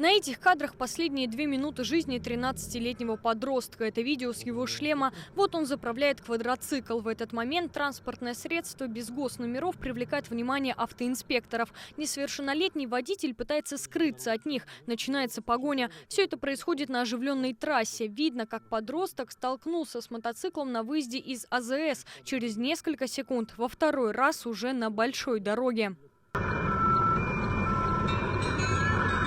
На этих кадрах последние 2 минуты жизни 13-летнего подростка. Это видео с его шлема. Вот он заправляет квадроцикл. В этот момент транспортное средство без госномеров привлекает внимание автоинспекторов. Несовершеннолетний водитель пытается скрыться от них. Начинается погоня. Все это происходит на оживленной трассе. Видно, как подросток столкнулся с мотоциклом на выезде из АЗС. Через несколько секунд во второй раз уже на большой дороге.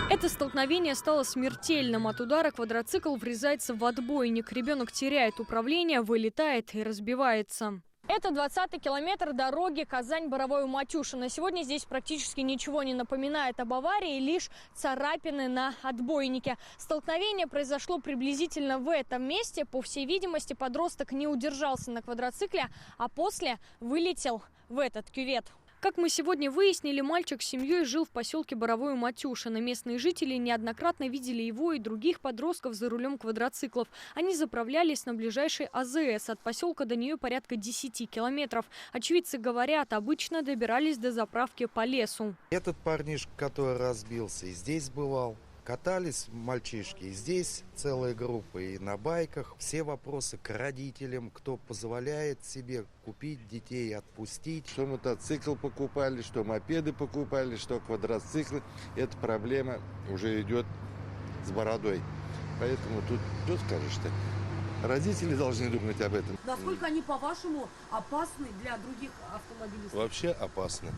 Это столкновение стало смертельным. От удара квадроцикл врезается в отбойник. Ребенок теряет управление, вылетает и разбивается. Это 20-й километр дороги Казань-Боровое-Матюшино. Сегодня здесь практически ничего не напоминает об аварии, лишь царапины на отбойнике. Столкновение произошло приблизительно в этом месте. По всей видимости, подросток не удержался на квадроцикле, а после вылетел в этот кювет. Как мы сегодня выяснили, мальчик с семьей жил в поселке Боровое-Матюшино. Местные жители неоднократно видели его и других подростков за рулем квадроциклов. Они заправлялись на ближайшей АЗС. От поселка до нее порядка 10 километров. Очевидцы говорят, обычно добирались до заправки по лесу. Этот парнишка, который разбился, и здесь бывал. Катались мальчишки, и здесь целая группа, и на байках. Все вопросы к родителям, кто позволяет себе купить детей, отпустить. Что мотоцикл покупали, что мопеды покупали, что квадроциклы. Эта проблема уже идет с бородой. Поэтому тут скажешь-то. Родители должны думать об этом. Насколько они, по-вашему, опасны для других автомобилистов? Вообще опасно.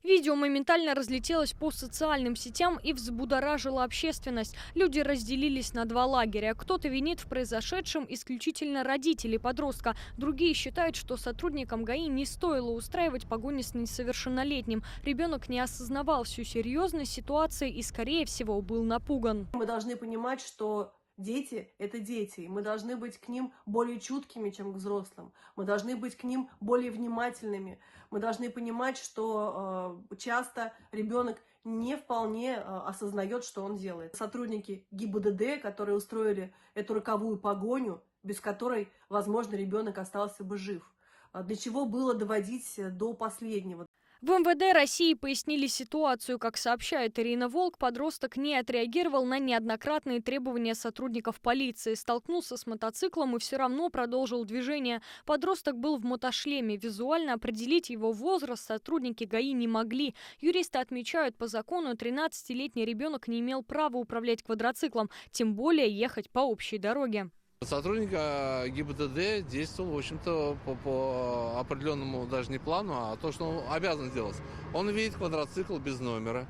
Видео моментально разлетелось по социальным сетям и взбудоражило общественность. Люди разделились на два лагеря. Кто-то винит в произошедшем исключительно родителей подростка. Другие считают, что сотрудникам ГАИ не стоило устраивать погони с несовершеннолетним. Ребенок не осознавал всю серьезность ситуации и, скорее всего, был напуган. Мы должны понимать, что дети – это дети. И мы должны быть к ним более чуткими, чем к взрослым. Мы должны быть к ним более внимательными. Мы должны понимать, что часто ребенок не вполне осознает, что он делает. Сотрудники ГИБДД, которые устроили эту роковую погоню, без которой, возможно, ребенок остался бы жив. Для чего было доводить до последнего? В МВД России пояснили ситуацию. Как сообщает Ирина Волк, подросток не отреагировал на неоднократные требования сотрудников полиции. Столкнулся с мотоциклом и все равно продолжил движение. Подросток был в мотошлеме. Визуально определить его возраст сотрудники ГАИ не могли. Юристы отмечают, по закону 13-летний ребенок не имел права управлять квадроциклом, тем более ехать по общей дороге. Сотрудник ГИБДД действовал, в общем-то, по определенному даже не плану, а то, что он обязан делать. Он видит квадроцикл без номера,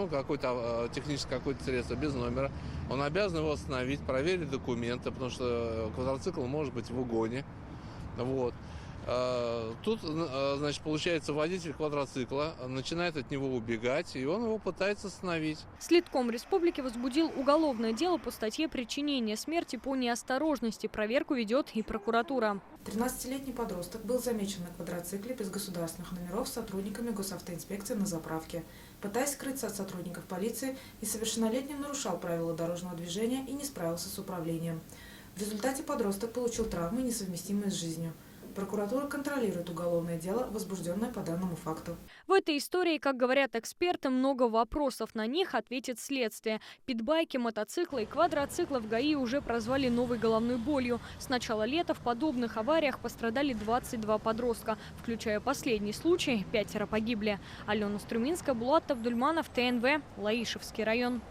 какое-то техническое какое-то средство без номера. Он обязан его остановить, проверить документы, потому что квадроцикл может быть в угоне. Вот. Тут, значит, получается, водитель квадроцикла начинает от него убегать, и он его пытается остановить. Следком республики возбудил уголовное дело по статье «Причинение смерти по неосторожности». Проверку ведет и прокуратура. 13-летний подросток был замечен на квадроцикле без государственных номеров сотрудниками госавтоинспекции на заправке. Пытаясь скрыться от сотрудников полиции, несовершеннолетний нарушал правила дорожного движения и не справился с управлением. В результате подросток получил травмы, несовместимые с жизнью. Прокуратура контролирует уголовное дело, возбужденное по данному факту. В этой истории, как говорят эксперты, много вопросов. На них ответит следствие. Питбайки, мотоциклы и квадроциклы в ГАИ уже прозвали новой головной болью. С начала лета в подобных авариях пострадали 22 подростка. Включая последний случай, 5 погибли. Алена Струминская, Булат Абдульманов, ТНВ, Лаишевский район.